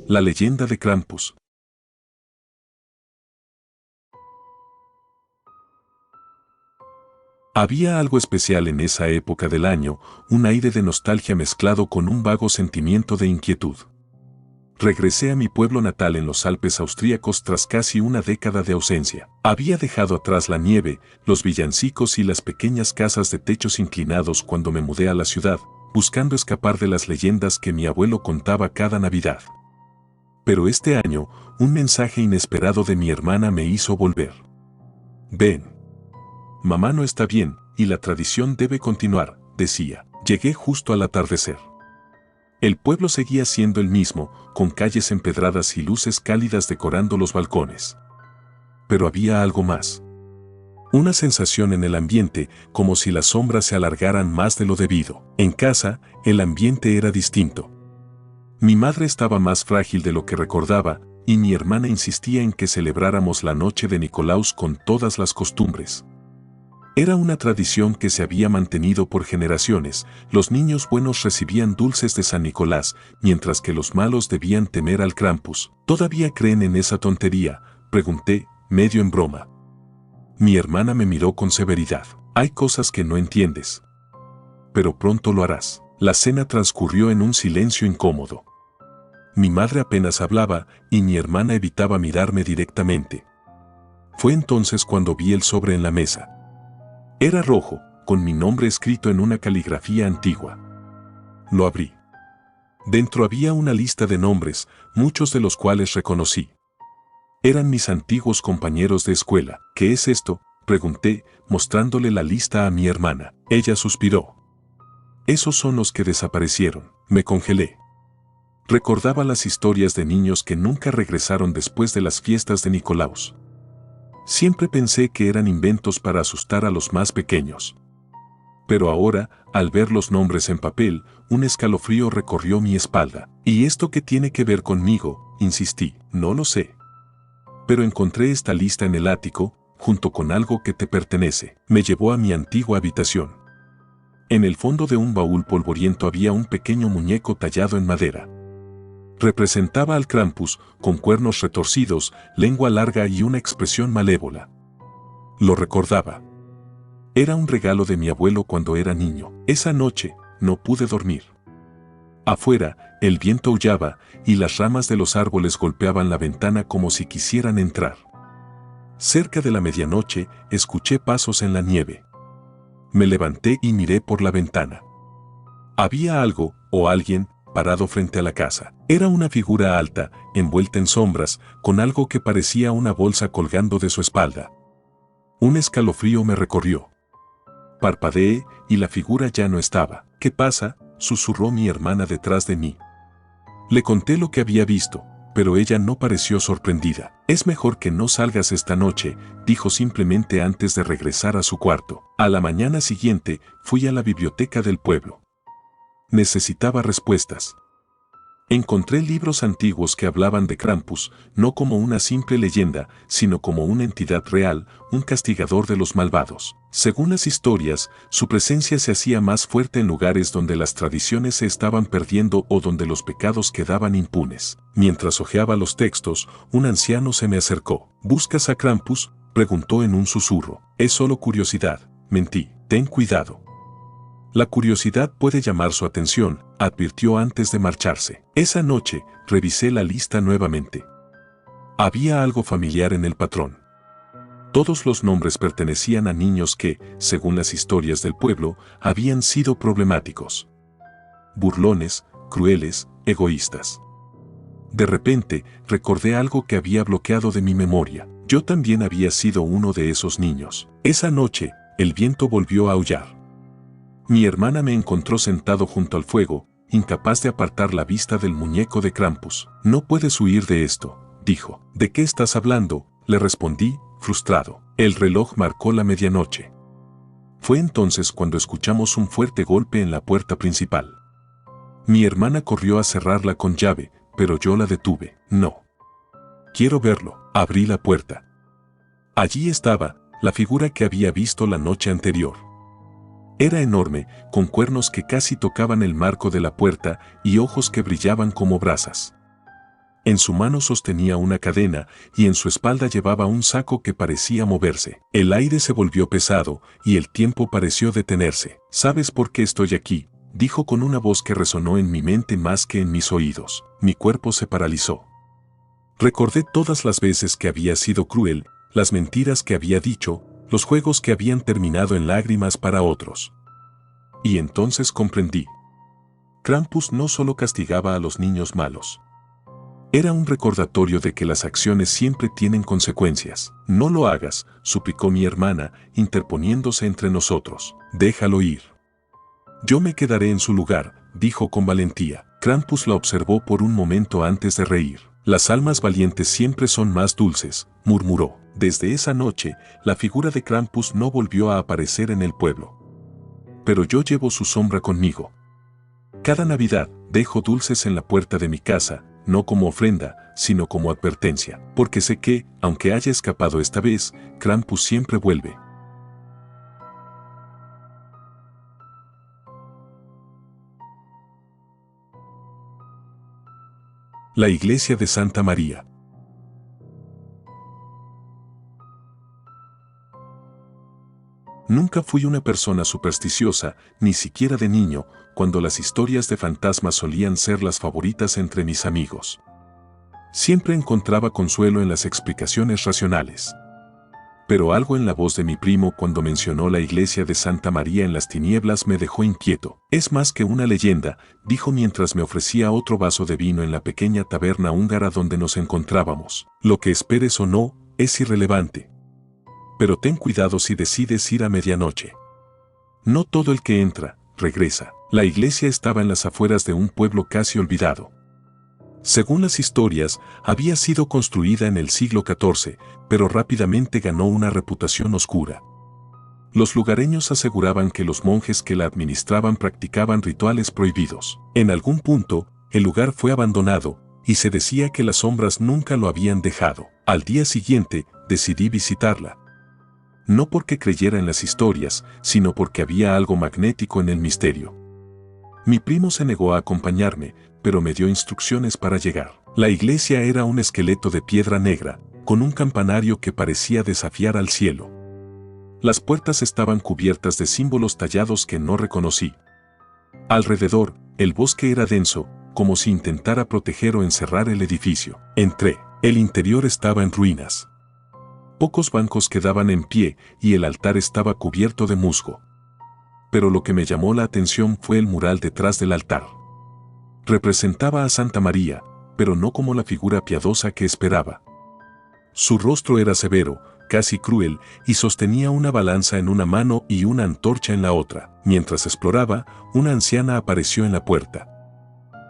La leyenda de Krampus. Había algo especial en esa época del año, un aire de nostalgia mezclado con un vago sentimiento de inquietud. Regresé a mi pueblo natal en los Alpes austríacos tras casi una década de ausencia. Había dejado atrás la nieve, los villancicos y las pequeñas casas de techos inclinados cuando me mudé a la ciudad, buscando escapar de las leyendas que mi abuelo contaba cada Navidad. Pero este año, un mensaje inesperado de mi hermana me hizo volver. Ven. Mamá no está bien, y la tradición debe continuar, decía. Llegué justo al atardecer. El pueblo seguía siendo el mismo, con calles empedradas y luces cálidas decorando los balcones. Pero había algo más. Una sensación en el ambiente, como si las sombras se alargaran más de lo debido. En casa, el ambiente era distinto. Mi madre estaba más frágil de lo que recordaba, y mi hermana insistía en que celebráramos la noche de Nicolaus con todas las costumbres. Era una tradición que se había mantenido por generaciones. Los niños buenos recibían dulces de San Nicolás, mientras que los malos debían temer al Krampus. ¿Todavía creen en esa tontería?, pregunté, medio en broma. Mi hermana me miró con severidad. Hay cosas que no entiendes. Pero pronto lo harás. La cena transcurrió en un silencio incómodo. Mi madre apenas hablaba, y mi hermana evitaba mirarme directamente. Fue entonces cuando vi el sobre en la mesa. Era rojo, con mi nombre escrito en una caligrafía antigua. Lo abrí. Dentro había una lista de nombres, muchos de los cuales reconocí. Eran mis antiguos compañeros de escuela. ¿Qué es esto?, pregunté, mostrándole la lista a mi hermana. Ella suspiró. Esos son los que desaparecieron. Me congelé. Recordaba las historias de niños que nunca regresaron después de las fiestas de Nicolaus. Siempre pensé que eran inventos para asustar a los más pequeños. Pero ahora, al ver los nombres en papel, un escalofrío recorrió mi espalda. ¿Y esto qué tiene que ver conmigo?, insistí. No lo sé. Pero encontré esta lista en el ático, junto con algo que te pertenece. Me llevó a mi antigua habitación. En el fondo de un baúl polvoriento había un pequeño muñeco tallado en madera. Representaba al Krampus, con cuernos retorcidos, lengua larga y una expresión malévola. Lo recordaba. Era un regalo de mi abuelo cuando era niño. Esa noche, no pude dormir. Afuera, el viento aullaba, y las ramas de los árboles golpeaban la ventana como si quisieran entrar. Cerca de la medianoche, escuché pasos en la nieve. Me levanté y miré por la ventana. Había algo, o alguien, parado frente a la casa. Era una figura alta, envuelta en sombras, con algo que parecía una bolsa colgando de su espalda. Un escalofrío me recorrió. Parpadeé, y la figura ya no estaba. ¿Qué pasa?, susurró mi hermana detrás de mí. Le conté lo que había visto, pero ella no pareció sorprendida. Es mejor que no salgas esta noche, dijo simplemente antes de regresar a su cuarto. A la mañana siguiente, fui a la biblioteca del pueblo. Necesitaba respuestas. Encontré libros antiguos que hablaban de Krampus, no como una simple leyenda, sino como una entidad real, un castigador de los malvados. Según las historias, su presencia se hacía más fuerte en lugares donde las tradiciones se estaban perdiendo o donde los pecados quedaban impunes. Mientras hojeaba los textos, un anciano se me acercó. ¿Buscas a Krampus?, preguntó en un susurro. Es solo curiosidad, mentí. Ten cuidado. La curiosidad puede llamar su atención, advirtió antes de marcharse. Esa noche, revisé la lista nuevamente. Había algo familiar en el patrón. Todos los nombres pertenecían a niños que, según las historias del pueblo, habían sido problemáticos. Burlones, crueles, egoístas. De repente, recordé algo que había bloqueado de mi memoria. Yo también había sido uno de esos niños. Esa noche, el viento volvió a aullar. Mi hermana me encontró sentado junto al fuego, incapaz de apartar la vista del muñeco de Krampus. No puedes huir de esto, dijo. ¿De qué estás hablando?, le respondí, frustrado. El reloj marcó la medianoche. Fue entonces cuando escuchamos un fuerte golpe en la puerta principal. Mi hermana corrió a cerrarla con llave, pero yo la detuve. No. Quiero verlo. Abrí la puerta. Allí estaba, la figura que había visto la noche anterior. Era enorme, con cuernos que casi tocaban el marco de la puerta y ojos que brillaban como brasas. En su mano sostenía una cadena y en su espalda llevaba un saco que parecía moverse. El aire se volvió pesado y el tiempo pareció detenerse. ¿Sabes por qué estoy aquí?, dijo con una voz que resonó en mi mente más que en mis oídos. Mi cuerpo se paralizó. Recordé todas las veces que había sido cruel, las mentiras que había dicho, los juegos que habían terminado en lágrimas para otros. Y entonces comprendí. Krampus no solo castigaba a los niños malos. Era un recordatorio de que las acciones siempre tienen consecuencias. No lo hagas, suplicó mi hermana, interponiéndose entre nosotros. Déjalo ir. Yo me quedaré en su lugar, dijo con valentía. Krampus la observó por un momento antes de reír. Las almas valientes siempre son más dulces, murmuró. Desde esa noche, la figura de Krampus no volvió a aparecer en el pueblo. Pero yo llevo su sombra conmigo. Cada Navidad, dejo dulces en la puerta de mi casa, no como ofrenda, sino como advertencia, porque sé que, aunque haya escapado esta vez, Krampus siempre vuelve. La iglesia de Santa María. Nunca fui una persona supersticiosa, ni siquiera de niño, cuando las historias de fantasmas solían ser las favoritas entre mis amigos. Siempre encontraba consuelo en las explicaciones racionales. Pero algo en la voz de mi primo cuando mencionó la iglesia de Santa María en las tinieblas me dejó inquieto. Es más que una leyenda, dijo mientras me ofrecía otro vaso de vino en la pequeña taberna húngara donde nos encontrábamos. Lo que esperes o no, es irrelevante. Pero ten cuidado si decides ir a medianoche. No todo el que entra, regresa. La iglesia estaba en las afueras de un pueblo casi olvidado. Según las historias, había sido construida en el siglo XIV, pero rápidamente ganó una reputación oscura. Los lugareños aseguraban que los monjes que la administraban practicaban rituales prohibidos. En algún punto, el lugar fue abandonado, y se decía que las sombras nunca lo habían dejado. Al día siguiente, decidí visitarla. No porque creyera en las historias, sino porque había algo magnético en el misterio. Mi primo se negó a acompañarme, pero me dio instrucciones para llegar. La iglesia era un esqueleto de piedra negra, con un campanario que parecía desafiar al cielo. Las puertas estaban cubiertas de símbolos tallados que no reconocí. Alrededor, el bosque era denso, como si intentara proteger o encerrar el edificio. Entré. El interior estaba en ruinas. Pocos bancos quedaban en pie y el altar estaba cubierto de musgo. Pero lo que me llamó la atención fue el mural detrás del altar. Representaba a Santa María, pero no como la figura piadosa que esperaba. Su rostro era severo, casi cruel, y sostenía una balanza en una mano y una antorcha en la otra. Mientras exploraba, una anciana apareció en la puerta.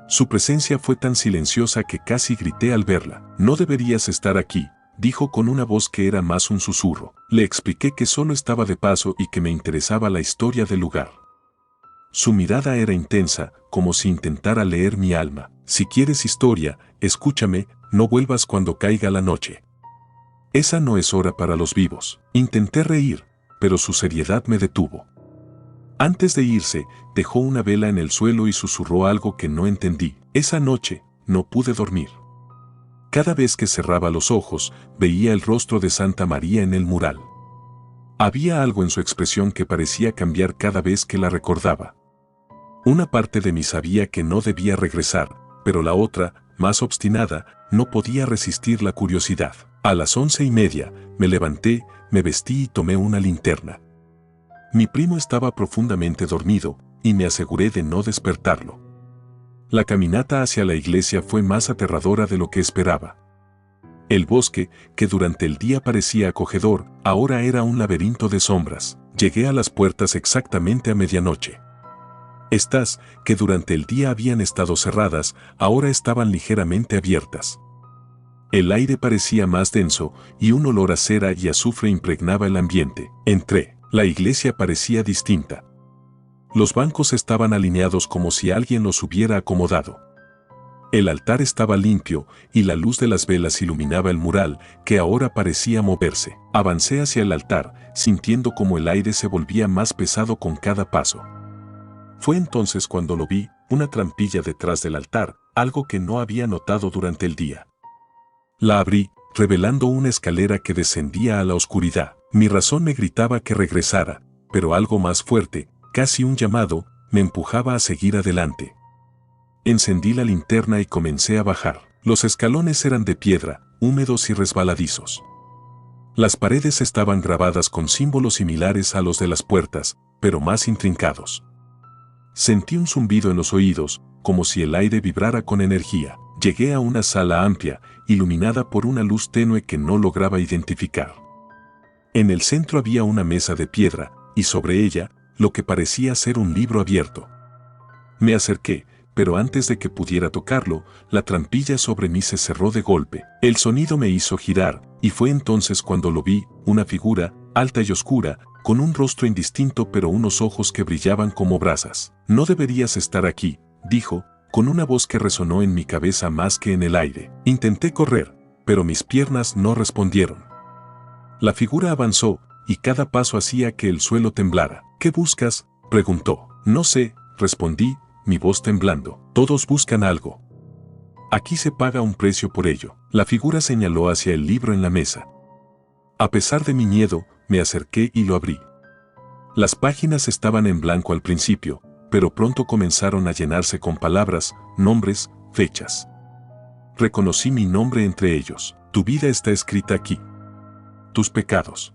Su presencia fue tan silenciosa que casi grité al verla. «No deberías estar aquí», dijo con una voz que era más un susurro. Le expliqué que solo estaba de paso y que me interesaba la historia del lugar. Su mirada era intensa, como si intentara leer mi alma. «Si quieres historia, escúchame, no vuelvas cuando caiga la noche. Esa no es hora para los vivos». Intenté reír, pero su seriedad me detuvo. Antes de irse, dejó una vela en el suelo y susurró algo que no entendí. Esa noche, no pude dormir. Cada vez que cerraba los ojos, veía el rostro de Santa María en el mural. Había algo en su expresión que parecía cambiar cada vez que la recordaba. Una parte de mí sabía que no debía regresar, pero la otra, más obstinada, no podía resistir la curiosidad. A las 11:30, me levanté, me vestí y tomé una linterna. Mi primo estaba profundamente dormido, y me aseguré de no despertarlo. La caminata hacia la iglesia fue más aterradora de lo que esperaba. El bosque, que durante el día parecía acogedor, ahora era un laberinto de sombras. Llegué a las puertas exactamente a medianoche. Estas, que durante el día habían estado cerradas, ahora estaban ligeramente abiertas. El aire parecía más denso, y un olor a cera y azufre impregnaba el ambiente. Entré. La iglesia parecía distinta. Los bancos estaban alineados como si alguien los hubiera acomodado. El altar estaba limpio y la luz de las velas iluminaba el mural, que ahora parecía moverse. Avancé hacia el altar, sintiendo como el aire se volvía más pesado con cada paso. Fue entonces cuando lo vi, una trampilla detrás del altar, algo que no había notado durante el día. La abrí, revelando una escalera que descendía a la oscuridad. Mi razón me gritaba que regresara, pero algo más fuerte, casi un llamado, me empujaba a seguir adelante. Encendí la linterna y comencé a bajar. Los escalones eran de piedra, húmedos y resbaladizos. Las paredes estaban grabadas con símbolos similares a los de las puertas, pero más intrincados. Sentí un zumbido en los oídos, como si el aire vibrara con energía. Llegué a una sala amplia, iluminada por una luz tenue que no lograba identificar. En el centro había una mesa de piedra, y sobre ella, lo que parecía ser un libro abierto. Me acerqué, pero antes de que pudiera tocarlo, la trampilla sobre mí se cerró de golpe. El sonido me hizo girar, y fue entonces cuando lo vi, una figura, alta y oscura, con un rostro indistinto pero unos ojos que brillaban como brasas. «No deberías estar aquí», dijo, con una voz que resonó en mi cabeza más que en el aire. Intenté correr, pero mis piernas no respondieron. La figura avanzó, y cada paso hacía que el suelo temblara. «¿Qué buscas?», preguntó. «No sé», respondí, mi voz temblando. «Todos buscan algo. Aquí se paga un precio por ello». La figura señaló hacia el libro en la mesa. A pesar de mi miedo, me acerqué y lo abrí. Las páginas estaban en blanco al principio, pero pronto comenzaron a llenarse con palabras, nombres, fechas. Reconocí mi nombre entre ellos. «Tu vida está escrita aquí. Tus pecados.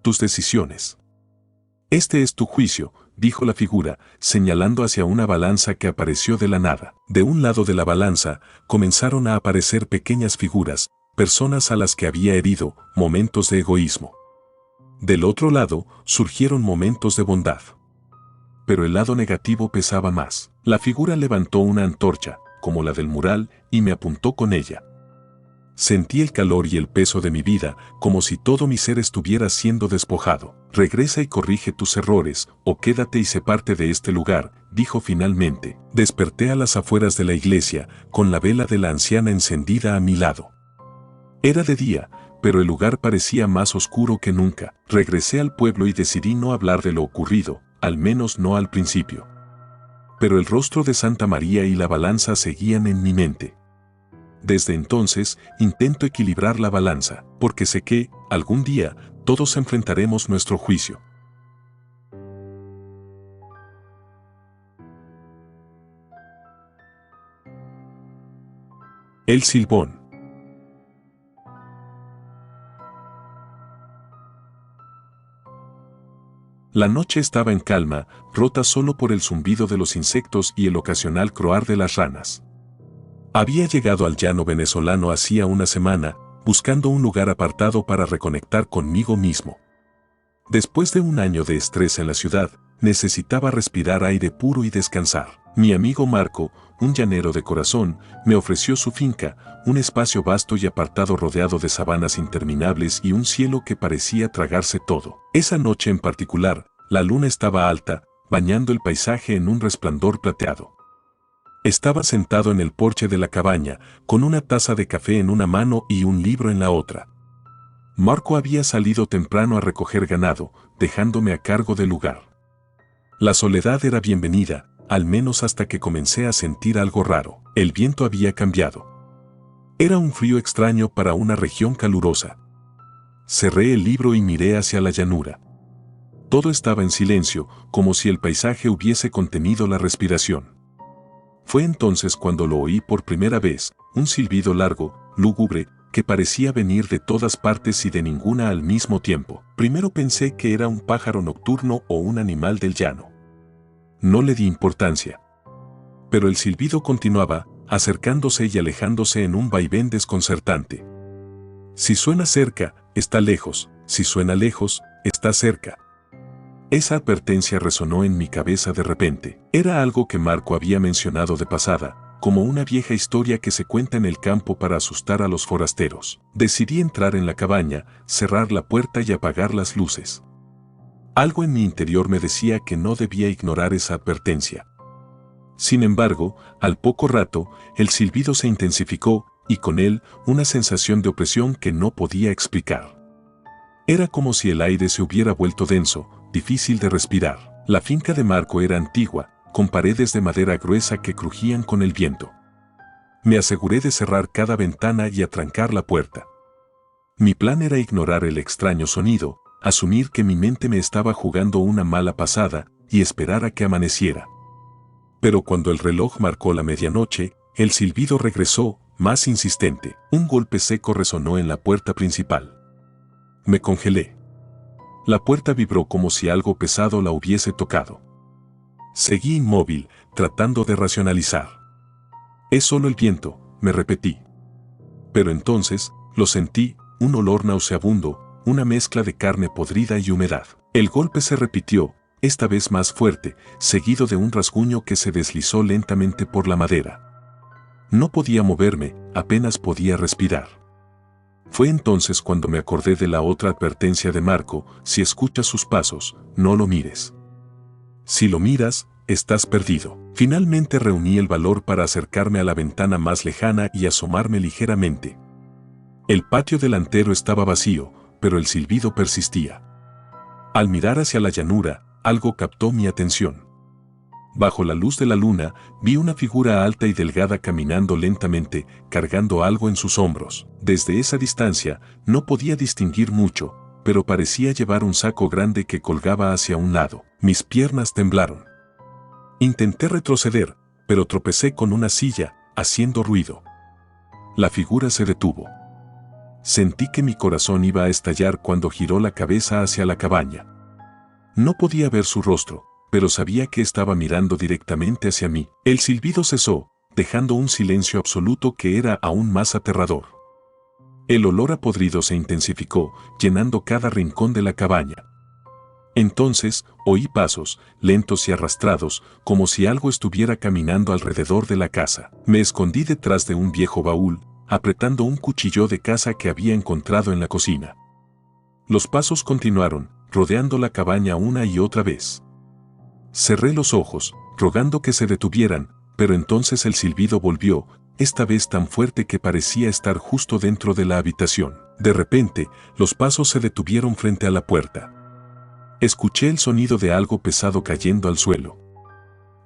Tus decisiones. Este es tu juicio», dijo la figura, señalando hacia una balanza que apareció de la nada. De un lado de la balanza, comenzaron a aparecer pequeñas figuras, personas a las que había herido, momentos de egoísmo. Del otro lado, surgieron momentos de bondad. Pero el lado negativo pesaba más. La figura levantó una antorcha, como la del mural, y me apuntó con ella. Sentí el calor y el peso de mi vida, como si todo mi ser estuviera siendo despojado. «Regresa y corrige tus errores, o quédate y sé parte de este lugar», dijo finalmente. Desperté a las afueras de la iglesia, con la vela de la anciana encendida a mi lado. Era de día, pero el lugar parecía más oscuro que nunca. Regresé al pueblo y decidí no hablar de lo ocurrido, al menos no al principio. Pero el rostro de Santa María y la balanza seguían en mi mente. Desde entonces, intento equilibrar la balanza, porque sé que, algún día, todos enfrentaremos nuestro juicio. El Silbón. La noche estaba en calma, rota solo por el zumbido de los insectos y el ocasional croar de las ranas. Había llegado al llano venezolano hacía una semana, buscando un lugar apartado para reconectar conmigo mismo. Después de un año de estrés en la ciudad, necesitaba respirar aire puro y descansar. Mi amigo Marco, un llanero de corazón, me ofreció su finca, un espacio vasto y apartado rodeado de sabanas interminables y un cielo que parecía tragarse todo. Esa noche en particular, la luna estaba alta, bañando el paisaje en un resplandor plateado. Estaba sentado en el porche de la cabaña, con una taza de café en una mano y un libro en la otra. Marco había salido temprano a recoger ganado, dejándome a cargo del lugar. La soledad era bienvenida, al menos hasta que comencé a sentir algo raro. El viento había cambiado. Era un frío extraño para una región calurosa. Cerré el libro y miré hacia la llanura. Todo estaba en silencio, como si el paisaje hubiese contenido la respiración. Fue entonces cuando lo oí por primera vez, un silbido largo, lúgubre, que parecía venir de todas partes y de ninguna al mismo tiempo. Primero pensé que era un pájaro nocturno o un animal del llano. No le di importancia. Pero el silbido continuaba, acercándose y alejándose en un vaivén desconcertante. Si suena cerca, está lejos; si suena lejos, está cerca. Esa advertencia resonó en mi cabeza de repente. Era algo que Marco había mencionado de pasada, como una vieja historia que se cuenta en el campo para asustar a los forasteros. Decidí entrar en la cabaña, cerrar la puerta y apagar las luces. Algo en mi interior me decía que no debía ignorar esa advertencia. Sin embargo, al poco rato, el silbido se intensificó, y con él, una sensación de opresión que no podía explicar. Era como si el aire se hubiera vuelto denso, difícil de respirar. La finca de Marco era antigua, con paredes de madera gruesa que crujían con el viento. Me aseguré de cerrar cada ventana y atrancar la puerta. Mi plan era ignorar el extraño sonido, asumir que mi mente me estaba jugando una mala pasada y esperar a que amaneciera. Pero cuando el reloj marcó la medianoche, el silbido regresó, más insistente. Un golpe seco resonó en la puerta principal. Me congelé. La puerta vibró como si algo pesado la hubiese tocado. Seguí inmóvil, tratando de racionalizar. Es solo el viento, me repetí. Pero entonces, lo sentí, un olor nauseabundo, una mezcla de carne podrida y humedad. El golpe se repitió, esta vez más fuerte, seguido de un rasguño que se deslizó lentamente por la madera. No podía moverme, apenas podía respirar. Fue entonces cuando me acordé de la otra advertencia de Marco: si escuchas sus pasos, no lo mires. Si lo miras, estás perdido. Finalmente reuní el valor para acercarme a la ventana más lejana y asomarme ligeramente. El patio delantero estaba vacío, pero el silbido persistía. Al mirar hacia la llanura, algo captó mi atención. Bajo la luz de la luna, vi una figura alta y delgada caminando lentamente, cargando algo en sus hombros. Desde esa distancia, no podía distinguir mucho, pero parecía llevar un saco grande que colgaba hacia un lado. Mis piernas temblaron. Intenté retroceder, pero tropecé con una silla, haciendo ruido. La figura se detuvo. Sentí que mi corazón iba a estallar cuando giró la cabeza hacia la cabaña. No podía ver su rostro, pero sabía que estaba mirando directamente hacia mí. El silbido cesó, dejando un silencio absoluto que era aún más aterrador. El olor a podrido se intensificó, llenando cada rincón de la cabaña. Entonces, oí pasos, lentos y arrastrados, como si algo estuviera caminando alrededor de la casa. Me escondí detrás de un viejo baúl, apretando un cuchillo de caza que había encontrado en la cocina. Los pasos continuaron, rodeando la cabaña una y otra vez. Cerré los ojos, rogando que se detuvieran, pero entonces el silbido volvió, esta vez tan fuerte que parecía estar justo dentro de la habitación. De repente, los pasos se detuvieron frente a la puerta. Escuché el sonido de algo pesado cayendo al suelo.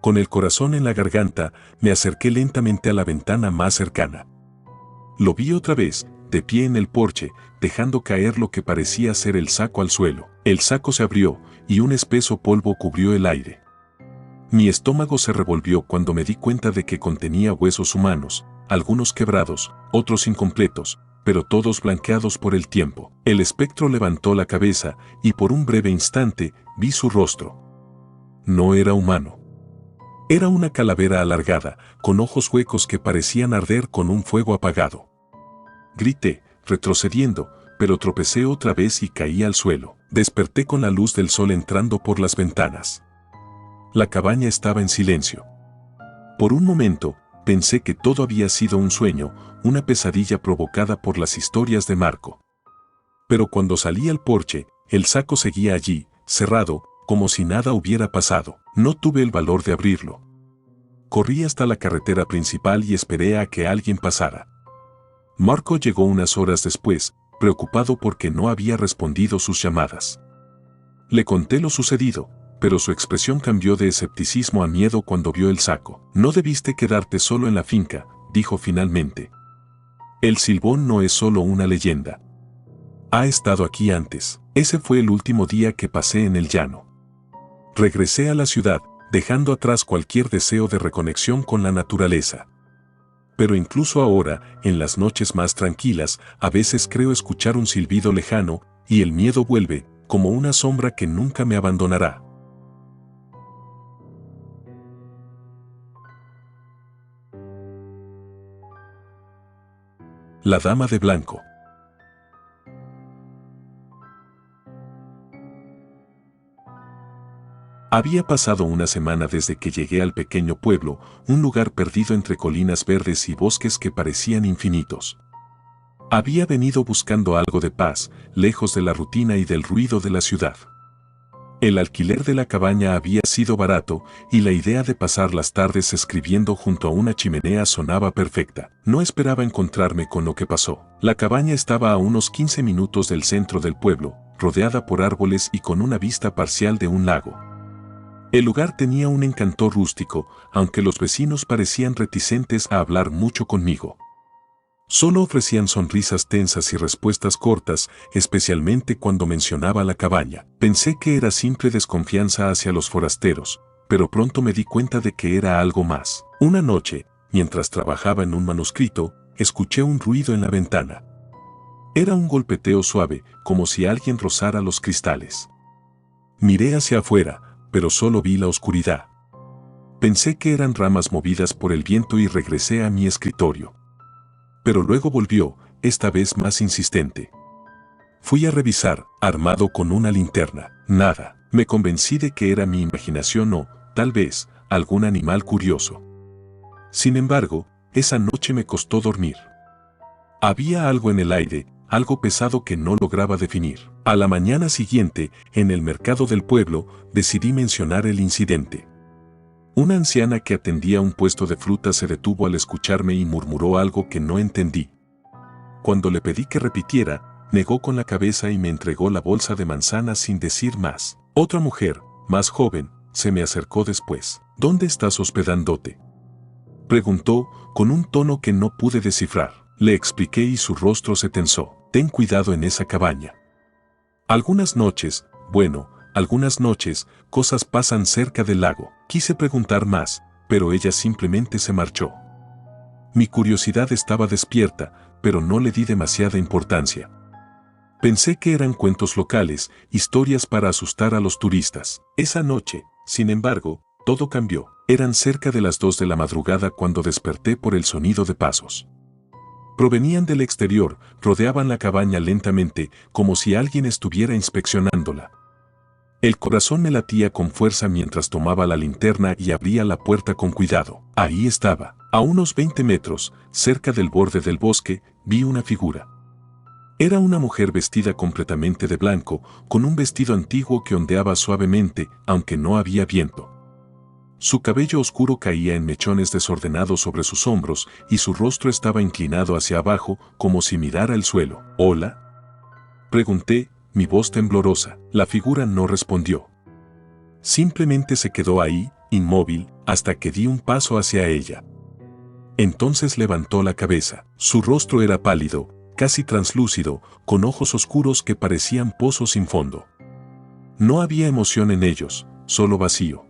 Con el corazón en la garganta, me acerqué lentamente a la ventana más cercana. Lo vi otra vez, de pie en el porche, dejando caer lo que parecía ser el saco al suelo. El saco se abrió, y un espeso polvo cubrió el aire. Mi estómago se revolvió cuando me di cuenta de que contenía huesos humanos, algunos quebrados, otros incompletos, pero todos blanqueados por el tiempo. El espectro levantó la cabeza, y por un breve instante, vi su rostro. No era humano. Era una calavera alargada, con ojos huecos que parecían arder con un fuego apagado. Grité, retrocediendo, pero tropecé otra vez y caí al suelo. Desperté con la luz del sol entrando por las ventanas. La cabaña estaba en silencio. Por un momento, pensé que todo había sido un sueño, una pesadilla provocada por las historias de Marco. Pero cuando salí al porche, el saco seguía allí, cerrado, como si nada hubiera pasado. No tuve el valor de abrirlo. Corrí hasta la carretera principal y esperé a que alguien pasara. Marco llegó unas horas después, preocupado porque no había respondido sus llamadas. Le conté lo sucedido, pero su expresión cambió de escepticismo a miedo cuando vio el saco. No debiste quedarte solo en la finca, dijo finalmente. El Silbón no es solo una leyenda. Ha estado aquí antes. Ese fue el último día que pasé en el llano. Regresé a la ciudad, dejando atrás cualquier deseo de reconexión con la naturaleza. Pero incluso ahora, en las noches más tranquilas, a veces creo escuchar un silbido lejano, y el miedo vuelve, como una sombra que nunca me abandonará. La dama de blanco. Había pasado una semana desde que llegué al pequeño pueblo, un lugar perdido entre colinas verdes y bosques que parecían infinitos. Había venido buscando algo de paz, lejos de la rutina y del ruido de la ciudad. El alquiler de la cabaña había sido barato, y la idea de pasar las tardes escribiendo junto a una chimenea sonaba perfecta. No esperaba encontrarme con lo que pasó. La cabaña estaba a unos 15 minutos del centro del pueblo, rodeada por árboles y con una vista parcial de un lago. El lugar tenía un encanto rústico, aunque los vecinos parecían reticentes a hablar mucho conmigo. Solo ofrecían sonrisas tensas y respuestas cortas, especialmente cuando mencionaba la cabaña. Pensé que era simple desconfianza hacia los forasteros, pero pronto me di cuenta de que era algo más. Una noche, mientras trabajaba en un manuscrito, escuché un ruido en la ventana. Era un golpeteo suave, como si alguien rozara los cristales. Miré hacia afuera, pero solo vi la oscuridad. Pensé que eran ramas movidas por el viento y regresé a mi escritorio. Pero luego volvió, esta vez más insistente. Fui a revisar, armado con una linterna. Nada. Me convencí de que era mi imaginación o, tal vez, algún animal curioso. Sin embargo, esa noche me costó dormir. Había algo en el aire, algo pesado que no lograba definir. A la mañana siguiente, en el mercado del pueblo, decidí mencionar el incidente. Una anciana que atendía un puesto de fruta se detuvo al escucharme y murmuró algo que no entendí. Cuando le pedí que repitiera, negó con la cabeza y me entregó la bolsa de manzanas sin decir más. Otra mujer, más joven, se me acercó después. ¿Dónde estás hospedándote?, preguntó, con un tono que no pude descifrar. Le expliqué y su rostro se tensó. Ten cuidado en esa cabaña. Algunas noches, cosas pasan cerca del lago. Quise preguntar más, pero ella simplemente se marchó. Mi curiosidad estaba despierta, pero no le di demasiada importancia. Pensé que eran cuentos locales, historias para asustar a los turistas. Esa noche, sin embargo, todo cambió. Eran cerca de las 2 de la madrugada cuando desperté por el sonido de pasos. Provenían del exterior, rodeaban la cabaña lentamente, como si alguien estuviera inspeccionándola. El corazón me latía con fuerza mientras tomaba la linterna y abría la puerta con cuidado. Ahí estaba. A unos 20 metros, cerca del borde del bosque, vi una figura. Era una mujer vestida completamente de blanco, con un vestido antiguo que ondeaba suavemente, aunque no había viento. Su cabello oscuro caía en mechones desordenados sobre sus hombros y su rostro estaba inclinado hacia abajo, como si mirara el suelo. ¿Hola?, pregunté, mi voz temblorosa. La figura no respondió. Simplemente se quedó ahí, inmóvil, hasta que di un paso hacia ella. Entonces levantó la cabeza. Su rostro era pálido, casi translúcido, con ojos oscuros que parecían pozos sin fondo. No había emoción en ellos, solo vacío.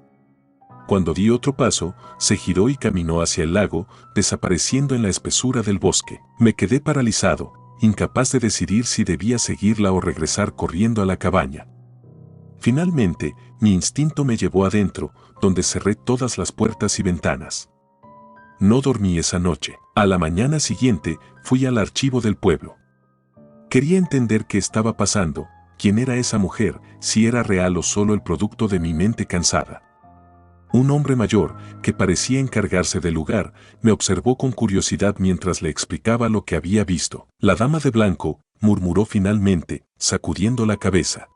Cuando di otro paso, se giró y caminó hacia el lago, desapareciendo en la espesura del bosque. Me quedé paralizado, incapaz de decidir si debía seguirla o regresar corriendo a la cabaña. Finalmente, mi instinto me llevó adentro, donde cerré todas las puertas y ventanas. No dormí esa noche. A la mañana siguiente, fui al archivo del pueblo. Quería entender qué estaba pasando, quién era esa mujer, si era real o solo el producto de mi mente cansada. Un hombre mayor, que parecía encargarse del lugar, me observó con curiosidad mientras le explicaba lo que había visto. La dama de blanco, murmuró finalmente, sacudiendo la cabeza.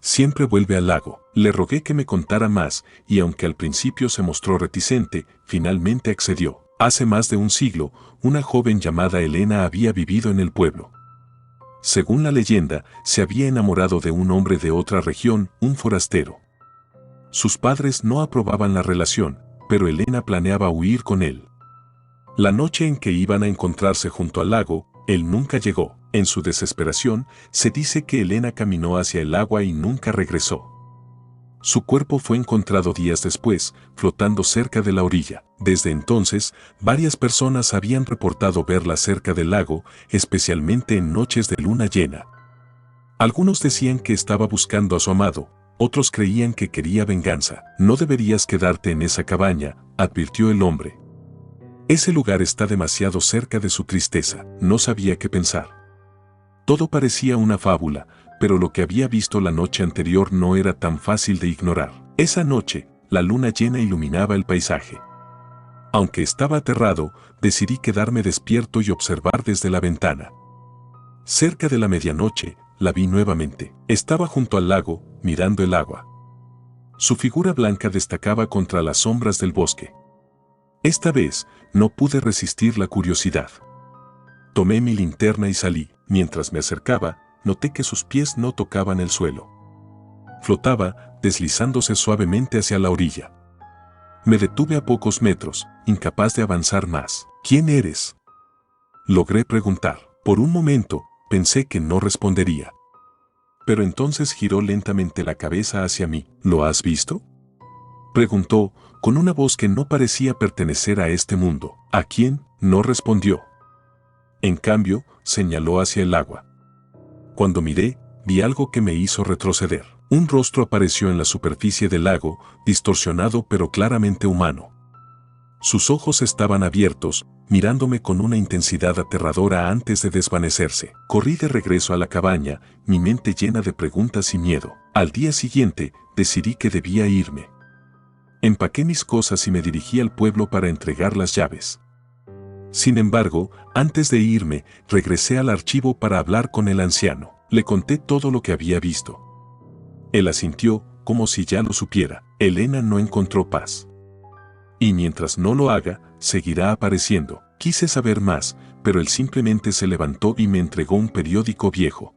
Siempre vuelve al lago. Le rogué que me contara más, y aunque al principio se mostró reticente, finalmente accedió. Hace más de un siglo, una joven llamada Elena había vivido en el pueblo. Según la leyenda, se había enamorado de un hombre de otra región, un forastero. Sus padres no aprobaban la relación, pero Elena planeaba huir con él. La noche en que iban a encontrarse junto al lago, él nunca llegó. En su desesperación, se dice que Elena caminó hacia el agua y nunca regresó. Su cuerpo fue encontrado días después, flotando cerca de la orilla. Desde entonces, varias personas habían reportado verla cerca del lago, especialmente en noches de luna llena. Algunos decían que estaba buscando a su amado, otros creían que quería venganza. No deberías quedarte en esa cabaña, advirtió el hombre. Ese lugar está demasiado cerca de su tristeza. No sabía qué pensar. Todo parecía una fábula, pero lo que había visto la noche anterior no era tan fácil de ignorar. Esa noche, la luna llena iluminaba el paisaje. Aunque estaba aterrado, decidí quedarme despierto y observar desde la ventana. Cerca de la medianoche, la vi nuevamente. Estaba junto al lago, mirando el agua. Su figura blanca destacaba contra las sombras del bosque. Esta vez, no pude resistir la curiosidad. Tomé mi linterna y salí. Mientras me acercaba, noté que sus pies no tocaban el suelo. Flotaba, deslizándose suavemente hacia la orilla. Me detuve a pocos metros, incapaz de avanzar más. ¿Quién eres?, logré preguntar. Por un momento, pensé que no respondería. Pero entonces giró lentamente la cabeza hacia mí. ¿Lo has visto?, preguntó, con una voz que no parecía pertenecer a este mundo. ¿A quién?, no respondió. En cambio, señaló hacia el agua. Cuando miré, vi algo que me hizo retroceder. Un rostro apareció en la superficie del lago, distorsionado pero claramente humano. Sus ojos estaban abiertos, mirándome con una intensidad aterradora antes de desvanecerse. Corrí de regreso a la cabaña, mi mente llena de preguntas y miedo. Al día siguiente, decidí que debía irme. Empaqué mis cosas y me dirigí al pueblo para entregar las llaves. Sin embargo, antes de irme, regresé al archivo para hablar con el anciano. Le conté todo lo que había visto. Él asintió, como si ya lo supiera. Elena no encontró paz. Y mientras no lo haga, seguirá apareciendo. Quise saber más, pero él simplemente se levantó y me entregó un periódico viejo.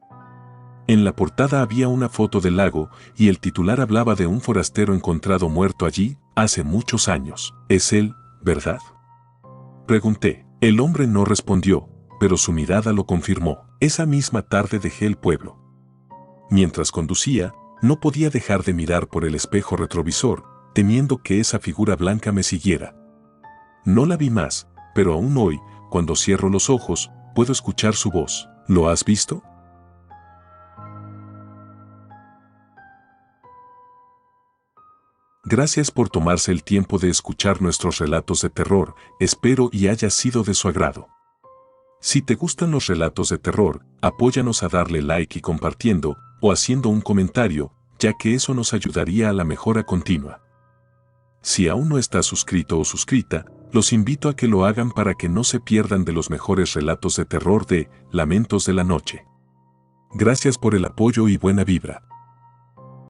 En la portada había una foto del lago y el titular hablaba de un forastero encontrado muerto allí hace muchos años. ¿Es él, verdad?, pregunté. El hombre no respondió, pero su mirada lo confirmó. Esa misma tarde dejé el pueblo. Mientras conducía, no podía dejar de mirar por el espejo retrovisor, temiendo que esa figura blanca me siguiera. No la vi más, pero aún hoy, cuando cierro los ojos, puedo escuchar su voz. ¿Lo has visto?, Gracias por tomarse el tiempo de escuchar nuestros relatos de terror, espero y haya sido de su agrado. Si te gustan los relatos de terror, apóyanos a darle like y compartiendo, o haciendo un comentario, ya que eso nos ayudaría a la mejora continua. Si aún no estás suscrito o suscrita, los invito a que lo hagan para que no se pierdan de los mejores relatos de terror de Lamentos de la Noche. Gracias por el apoyo y buena vibra.